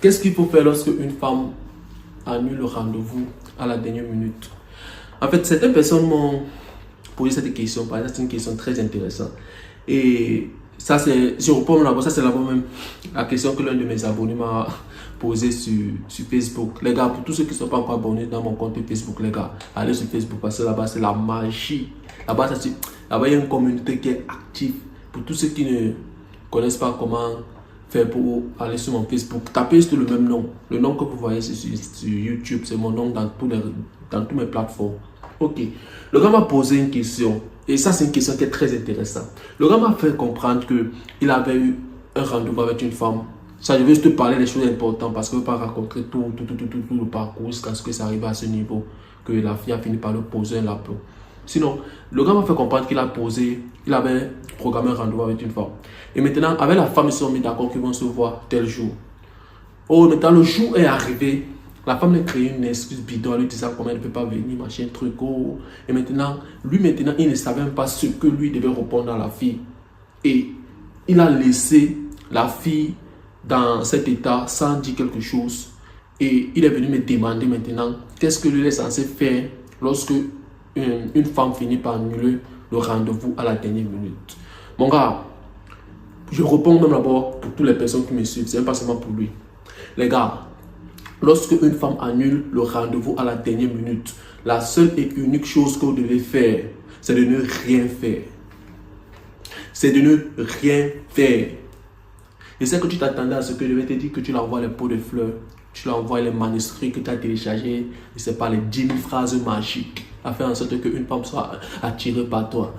Qu'est-ce qu'il faut faire lorsque une femme annule le rendez-vous à la dernière minute? En fait, certaines personnes m'ont posé cette question, parce que c'est une question très intéressante. Et ça, c'est, je réponds d'abord, ça c'est d'abord même la question que l'un de mes abonnés m'a posée sur Facebook. Les gars, pour tous ceux qui ne sont pas encore abonnés dans mon compte Facebook, les gars, allez sur Facebook parce que là-bas, c'est la magie. Là-bas, il y a une communauté qui est active. Pour tous ceux qui ne connaissent pas comment faire pour aller sur mon Facebook, tapez juste le même nom. Le nom que vous voyez sur YouTube, c'est mon nom dans toutes mes plateformes. Ok. Le gars m'a posé une question. Et ça, c'est une question qui est très intéressante. Le gars m'a fait comprendre qu'il avait eu un rendez-vous avec une femme. Ça, je vais juste te parler des choses importantes parce que je ne veux pas raconter tout le parcours jusqu'à ce que ça arrive à ce niveau, que la fille a fini par le poser un lapin. Sinon, le gars m'a fait comprendre qu'il avait programmé un rendez-vous avec une femme. Et maintenant, avec la femme, ils se sont mis d'accord qu'ils vont se voir tel jour. Oh, maintenant, le jour est arrivé. La femme a créé une excuse bidon en lui disant comment elle ne peut pas venir, machin, truc. Oh. Et maintenant, il ne savait même pas ce que lui devait répondre à la fille. Et il a laissé la fille dans cet état sans dire quelque chose. Et il est venu me demander maintenant qu'est-ce que lui est censé faire lorsque une femme finit par annuler le rendez-vous à la dernière minute. Mon gars, je réponds même d'abord pour toutes les personnes qui me suivent, c'est pas seulement pour lui. Les gars, lorsque une femme annule le rendez-vous à la dernière minute, la seule et unique chose que vous devez faire, c'est de ne rien faire. C'est de ne rien faire. Je sais que tu t'attendais à ce que je vais te dire que tu l'envoies les pots de fleurs, tu l'envoies les manuscrits que tu as téléchargés, je sais pas, les 10 000 phrases magiques, à faire en sorte qu'une femme soit attirée par toi.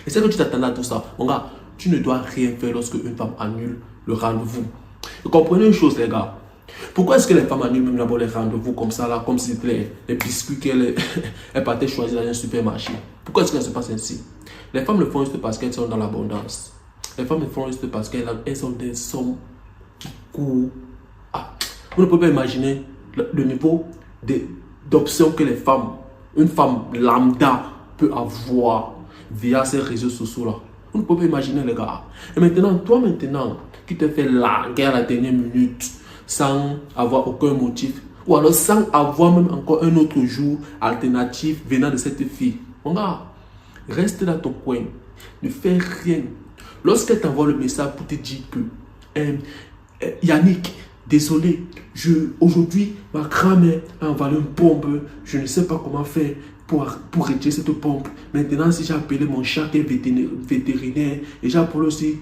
Je sais que tu t'attendais à tout ça. Mon gars, tu ne dois rien faire lorsque une femme annule le rendez-vous. Vous comprenez une chose, les gars? Pourquoi est-ce que les femmes annulent même d'abord les rendez-vous comme ça, là, comme si c'était les biscuits qu'elles partaient choisir dans un supermarché? Pourquoi est-ce que ça se passe ainsi? Les femmes le font juste parce qu'elles sont dans l'abondance. Les femmes le font juste parce qu'elles ont des sommes qui courent. Ah, vous ne pouvez pas imaginer le niveau d'options que une femme lambda peut avoir via ces réseaux sociaux-là. Vous ne pouvez pas imaginer, les gars. Et maintenant, toi qui te fais larguer à la dernière minute, sans avoir aucun motif, ou alors sans avoir même encore un autre jour alternatif venant de cette fille. Mon gars, reste dans ton coin, ne fais rien. Lorsqu'elle t'envoie le message pour te dire que Yannick, désolé, aujourd'hui ma grand-mère a envoyé une bombe, je ne sais pas comment faire pour retirer cette bombe. Maintenant, si j'ai appelé mon chat qui est vétérinaire et j'ai appelé aussi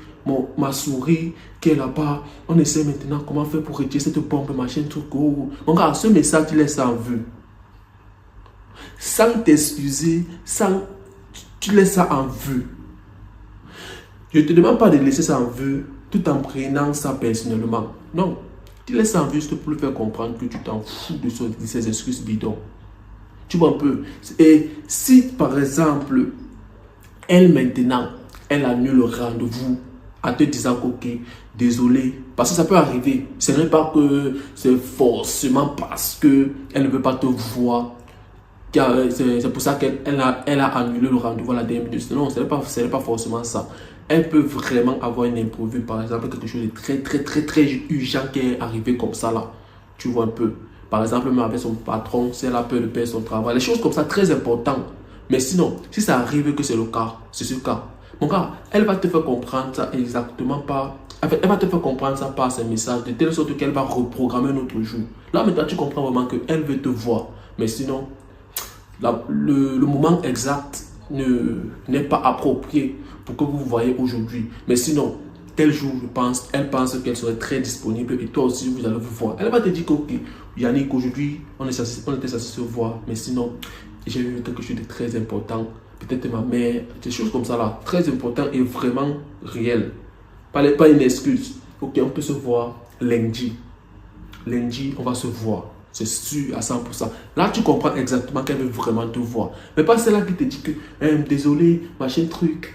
ma souris qui est là-bas, on essaie maintenant comment faire pour retirer cette bombe, machin, truc. Oh. Mon gars, ce message, tu laisses ça en vue. Sans t'excuser, tu laisses ça en vue. Je ne te demande pas de laisser ça en vue tout en prenant ça personnellement. Non, tu laisses ça en vue juste pour lui faire comprendre que tu t'en fous de ces excuses bidons. Tu vois un peu. Et si par exemple, elle maintenant, elle annule le rendez-vous en te disant ok, désolé, parce que ça peut arriver. Ce n'est pas que c'est forcément parce qu'elle ne veut pas te voir. C'est pour ça qu'elle a annulé le rendez-vous à la dernière minute. Non, ce n'est pas forcément ça. Elle peut vraiment avoir une imprévu, par exemple, quelque chose de très urgent qui est arrivé comme ça là. Tu vois un peu. Par exemple, même avec son patron, si elle a peur de perdre son travail. Les choses comme ça, très importantes. Mais sinon, si ça arrive que c'est le cas, c'est ce cas. Mon gars, elle va te faire comprendre ça exactement par... En fait, elle va te faire comprendre ça par ses messages, de telle sorte qu'elle va reprogrammer un autre jour. Là, maintenant, tu comprends vraiment qu'elle veut te voir. Mais sinon, le moment exact n'est pas approprié pour que vous voyez aujourd'hui. Mais sinon, tel jour, elle pense qu'elle serait très disponible et toi aussi, vous allez vous voir. Elle va te dire que, ok, Yannick, aujourd'hui, on était censé se voir, mais sinon, j'ai eu quelque chose de très important. Peut-être ma mère, des choses comme ça là, très important et vraiment réel. Pas une excuse. Ok, on peut se voir lundi. Lundi, on va se voir. C'est sûr à 100%. Là, tu comprends exactement qu'elle veut vraiment te voir. Mais pas celle-là qui te dit que désolé, machin truc,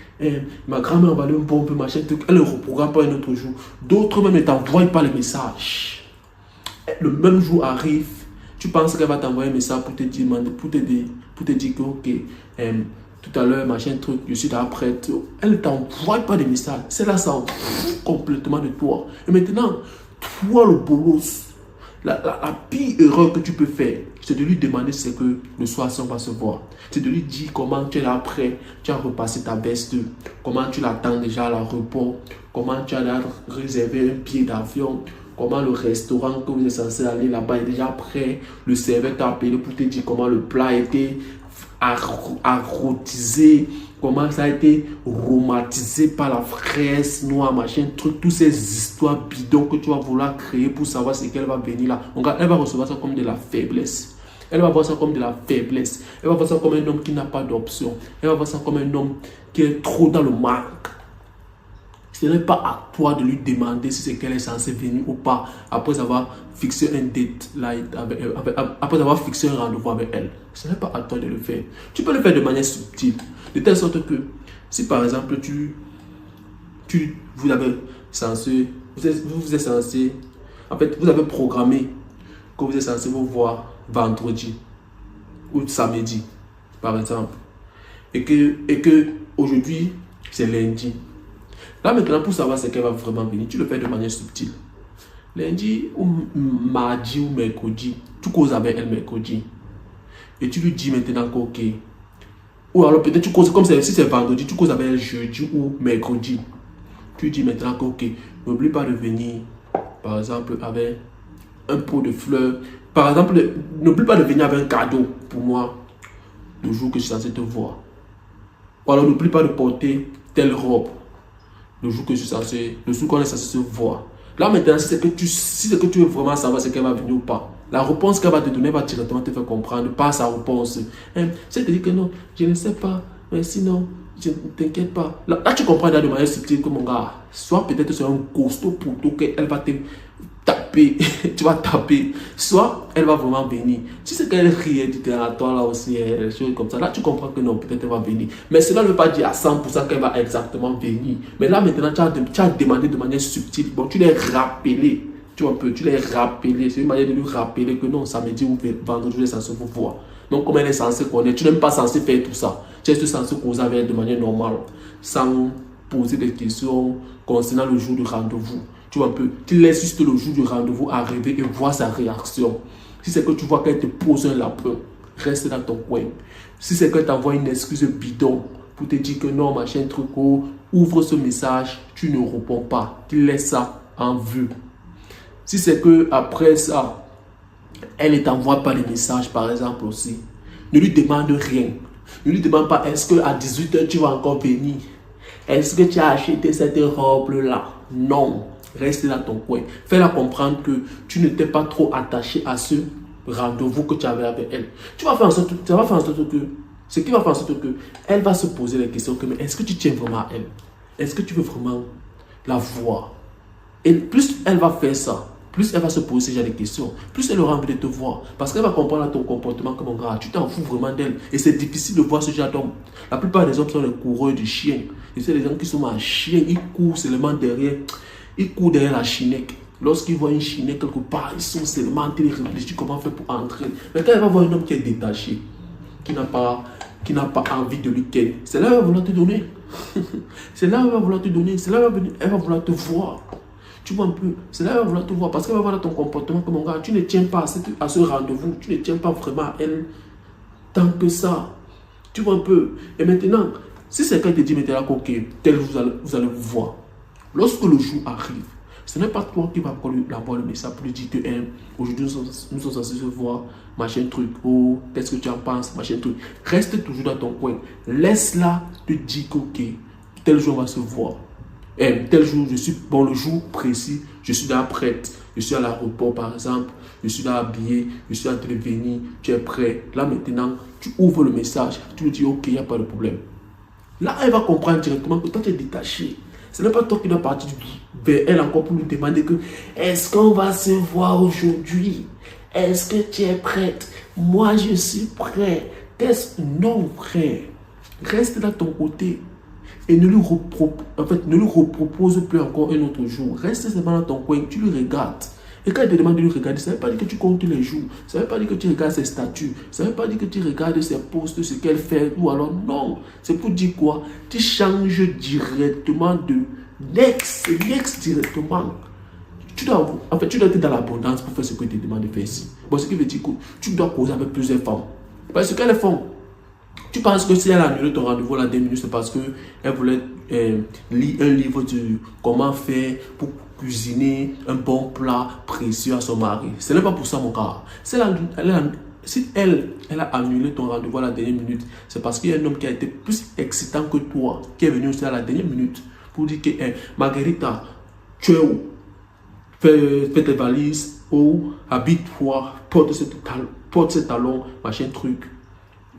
ma grand-mère a envoyé une bombe, machin truc. Elle ne reprogramme pas un autre jour. D'autres même ne t'envoient pas les messages. Le même jour arrive, tu penses qu'elle va t'envoyer un message pour te dire que ok, tout à l'heure, machin truc, je suis là prête. Elle ne t'envoie pas de messages. Celle-là s'en fout complètement de toi. Et maintenant, toi le bolos, La pire erreur que tu peux faire, c'est de lui demander c'est que le soir si on va se voir. C'est de lui dire comment tu es là après, tu as repassé ta veste, comment tu l'attends déjà à l'aéroport, comment tu as réservé un billet d'avion, comment le restaurant que vous êtes censé aller là-bas est déjà prêt, le serveur t'a appelé pour te dire comment le plat a été arotisé, comment ça a été aromatisé par la fraise noire, machin, truc, toutes ces histoires bidons que tu vas vouloir créer pour savoir ce qu'elle va venir là. Elle va recevoir ça comme de la faiblesse. Elle va voir ça comme de la faiblesse. Elle va voir ça comme un homme qui n'a pas d'option. Elle va voir ça comme un homme qui est trop dans le manque. Ce n'est pas à toi de lui demander si c'est qu'elle est censée venir ou pas après avoir fixé un date après avoir fixé un rendez-vous avec elle. Ce n'est pas à toi de le faire. Tu peux le faire de manière subtile, de telle sorte que si par exemple vous avez censé, vous êtes censé, en fait vous avez programmé que vous êtes censé vous voir vendredi ou samedi par exemple et que aujourd'hui c'est lundi. Là maintenant, pour savoir ce qu'elle va vraiment venir, tu le fais de manière subtile. Lundi ou mardi ou mercredi, tu causes avec elle mercredi. Et tu lui dis maintenant que ok. Ou alors peut-être tu causes comme si c'est vendredi, tu causes avec elle jeudi ou mercredi. Tu lui dis maintenant que ok, n'oublie pas de venir, par exemple, avec un pot de fleurs. Par exemple, n'oublie pas de venir avec un cadeau pour moi le jour que je suis censé te voir. Ou alors n'oublie pas de porter telle robe. Le jour que je suis censé, le jour qu'on est censé se voir. Là maintenant, si c'est que tu veux vraiment savoir ce qu'elle va venir ou pas, la réponse qu'elle va te donner va directement te faire comprendre, pas sa réponse. C'est de dire que non, je ne sais pas, mais sinon, je ne t'inquiète pas. Là, tu comprends de manière subtile que mon gars, soit peut-être sur un costaud pour tout qu'elle va te taper, tu vas taper, soit elle va vraiment venir. Si c'est qu'elle rit, elle dit à toi là aussi, des choses comme ça, là tu comprends que non, peut-être elle va venir. Mais cela ne veut pas dire à 100% qu'elle va exactement venir. Mais là maintenant, tu as demandé de manière subtile, bon, tu l'as rappelé, tu vois un peu, tu l'as rappelé, c'est une manière de lui rappeler que non, samedi ou vendredi, elle est censée vous voir. Donc comme elle est censée connaître, tu n'es pas censé faire tout ça. Tu es censé causer avec elle de manière normale, sans poser des questions concernant le jour du rendez-vous. Tu vois un peu, tu laisses juste le jour du rendez-vous arriver et voir sa réaction. Si c'est que tu vois qu'elle te pose un lapin, reste dans ton coin. Si c'est qu'elle t'envoie une excuse bidon pour te dire que non, machin, truc, ouvre ce message, tu ne réponds pas. Tu laisses ça en vue. Si c'est que après ça, elle ne t'envoie pas les messages, par exemple aussi, ne lui demande rien. Ne lui demande pas, est-ce qu'à 18h tu vas encore venir? Est-ce que tu as acheté cette robe-là? Non. Reste dans ton coin. Fais-la comprendre que tu n'étais pas trop attaché à ce rendez-vous que tu avais avec elle. Tu vas faire en sorte que, ce qui va faire en sorte que elle va se poser la question que, mais est-ce que tu tiens vraiment à elle? Est-ce que tu veux vraiment la voir? Et plus elle va faire ça, plus elle va se poser déjà des questions, plus elle aura envie de te voir. Parce qu'elle va comprendre ton comportement comme mon gars, tu t'en fous vraiment d'elle. Et c'est difficile de voir ce genre d'homme. La plupart des hommes sont les coureurs du chien. Et c'est les gens qui sont un chien, ils courent seulement derrière. Ils courent derrière la chinette. Lorsqu'ils voient une chinette quelque part, ils sont seulement en train de réfléchir comment faire pour entrer. Mais quand elle va voir un homme qui est détaché, qui n'a pas envie de lui ken, c'est là qu'elle va vouloir te donner. C'est là qu'elle va vouloir te donner. C'est là qu'elle va vouloir te voir. Tu vois un peu, c'est là qu'elle va vouloir te voir. Parce qu'elle va voir ton comportement comme mon gars. Tu ne tiens pas à ce rendez-vous. Tu ne tiens pas vraiment à elle tant que ça. Tu vois un peu. Et maintenant, si c'est qu'elle te dit maintenant, ok, tel jour vous allez vous voir. Lorsque le jour arrive, ce n'est pas toi qui vas lui envoyer le message pour lui dire que aujourd'hui nous sommes censés se voir, machin truc, oh, qu'est-ce que tu en penses, machin truc. Reste toujours dans ton coin. Laisse-la te dire que ok, tel jour on va se voir. Tel jour, le jour précis, je suis là prête. Je suis à l'aéroport par exemple, je suis là habillé, je suis en train de venir, tu es prêt. Là maintenant, tu ouvres le message, tu lui dis ok, il n'y a pas de problème. Là, elle va comprendre directement que toi tu es détaché. Ce n'est pas toi qui dois partir vers elle encore pour lui demander que est-ce qu'on va se voir aujourd'hui? Est-ce que tu es prête? Moi, je suis prêt. Non, frère. Reste dans ton côté et ne lui repropose plus encore un autre jour. Reste seulement dans ton coin, tu lui regardes. Et quand elle te demande de lui regarder, ça ne veut pas dire que tu comptes les jours. Ça ne veut pas dire que tu regardes ses statuts. Ça ne veut pas dire que tu regardes ses posts, ce qu'elle fait. Ou alors non. C'est pour dire quoi? Tu changes directement de l'ex directement. tu dois être dans l'abondance pour faire ce que tu te demandes de faire ici. Bon, ce qui veut dire que tu dois causer avec plusieurs femmes. Parce que les femmes, tu penses que si elle a annulé ton rendez-vous la dernière minute, c'est parce qu'elle voulait lire un livre de comment faire pour cuisiner un bon plat précieux à son mari. Ce n'est pas pour ça, mon gars. Si elle a annulé ton rendez-vous à la dernière minute, c'est parce qu'il y a un homme qui a été plus excitant que toi, qui est venu aussi à la dernière minute pour dire que Margarita, tu es où? Fais tes valises ou habite-toi, porte ces talons, machin truc.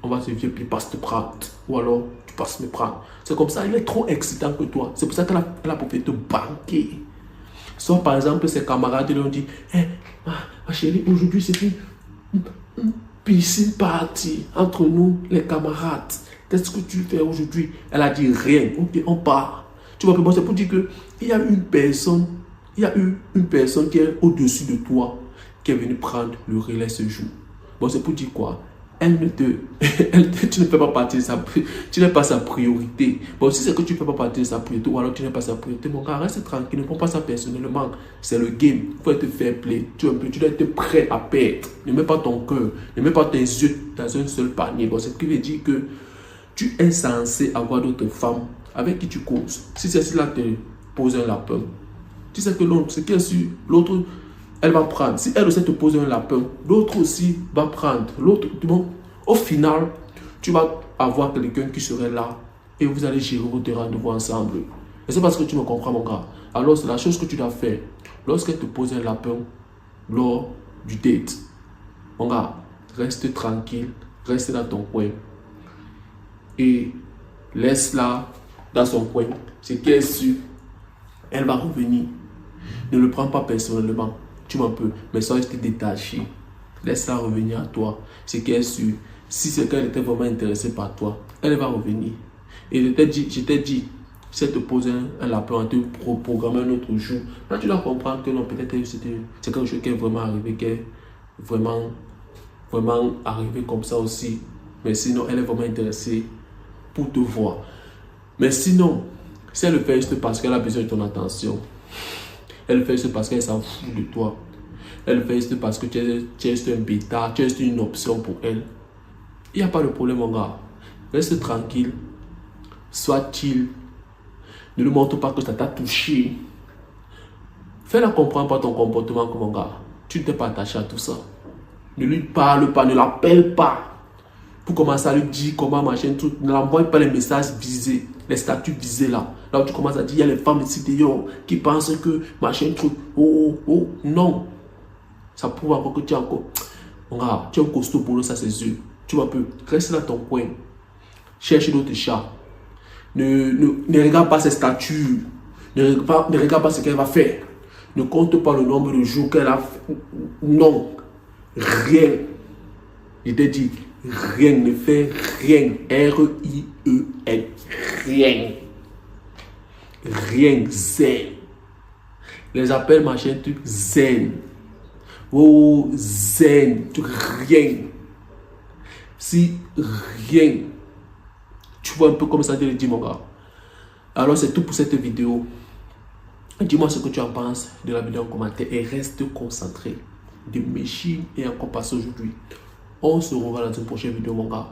On va se virer, puis passe te prendre. Ou alors, tu passes me prendre. C'est comme ça, il est trop excitant que toi. C'est pour ça qu'elle a pour te banquer. Soit par exemple, ses camarades lui ont dit, hey, ma chérie, aujourd'hui c'est une piscine party entre nous, les camarades. Qu'est-ce que tu fais aujourd'hui? Elle a dit rien. Ok, on part. Tu vois, bon, c'est pour dire qu'il y a une personne, qui est au-dessus de toi, qui est venue prendre le relais ce jour. Bon, c'est pour dire quoi? Tu ne fais pas partie de tu n'es pas sa priorité. Bon, si c'est que tu ne fais pas partie de sa priorité, ou alors tu n'es pas sa priorité, mon gars, reste tranquille, ne prends pas ça personnellement. C'est le game. Il faut être fair play. Tu dois être prêt à perdre. Ne mets pas ton cœur, ne mets pas tes yeux dans un seul panier. Bon, c'est ce qui veut dire que tu es censé avoir d'autres femmes avec qui tu causes. Si c'est cela te pose un lapin, tu sais que l'autre, ce qui est sûr, l'autre, elle va prendre. Si elle aussi te pose un lapin, l'autre aussi va prendre. L'autre, bon, au final, tu vas avoir quelqu'un qui serait là et vous allez gérer votre rendez-vous ensemble. Et c'est parce que tu me comprends, mon gars. Alors, c'est la chose que tu dois faire. Lorsqu'elle te pose un lapin lors du date, mon gars, reste tranquille, reste dans ton coin et laisse-la dans son coin. C'est qu'elle est sûre, elle va revenir. Ne le prends pas personnellement. Tu m'en peux, mais ça reste détaché. Laisse-la revenir à toi. C'est qu'elle est sûre. Si c'est qu'elle était vraiment intéressée par toi, elle va revenir. Et je t'ai dit, si elle te pose un lapin, on te programme un autre jour. Là, tu dois comprendre que non, peut-être c'est quelque chose qui est vraiment arrivé, qui est vraiment arrivé comme ça aussi. Mais sinon, elle est vraiment intéressée pour te voir. Mais sinon, si elle le fait juste parce qu'elle a besoin de ton attention, elle le fait juste parce qu'elle s'en fout de toi, elle le fait juste parce que tu es juste un bêta, tu es juste une option pour elle, il n'y a pas de problème, mon gars. Reste tranquille, sois chill, ne lui montre pas que ça t'a touché. Fais-la comprendre par ton comportement que, mon gars, tu ne t'es pas attaché à tout ça. Ne lui parle pas, ne l'appelle pas. Pour commencer à lui dire comment machin, tout. Ne l'envoie pas les messages visés, les statuts visés là. Là où tu commences à dire, il y a les femmes ici d'ailleurs qui pensent que machin, truc. Oh, non. Ça prouve encore que tu es encore. Mon gars, tu es un costaud pour ça, c'est sûr. Tu vas peu. Reste dans ton coin. Cherche d'autres chats. Ne regarde pas ses statuts. Ne regarde pas ce qu'elle va faire. Ne compte pas le nombre de jours qu'elle a fait. Non. Rien. Je t'ai dit. Rien, ne fait rien. R-I-E-N. Rien. Rien, zen. Les appels machin, truc zen. Oh, zen, truc rien. Si rien, tu vois un peu comme ça, je le dis, mon gars. Alors, c'est tout pour cette vidéo. Dis-moi ce que tu en penses de la vidéo en commentaire et reste concentré. De Méchine et encore passer aujourd'hui. On se revoit dans une prochaine vidéo, mon gars.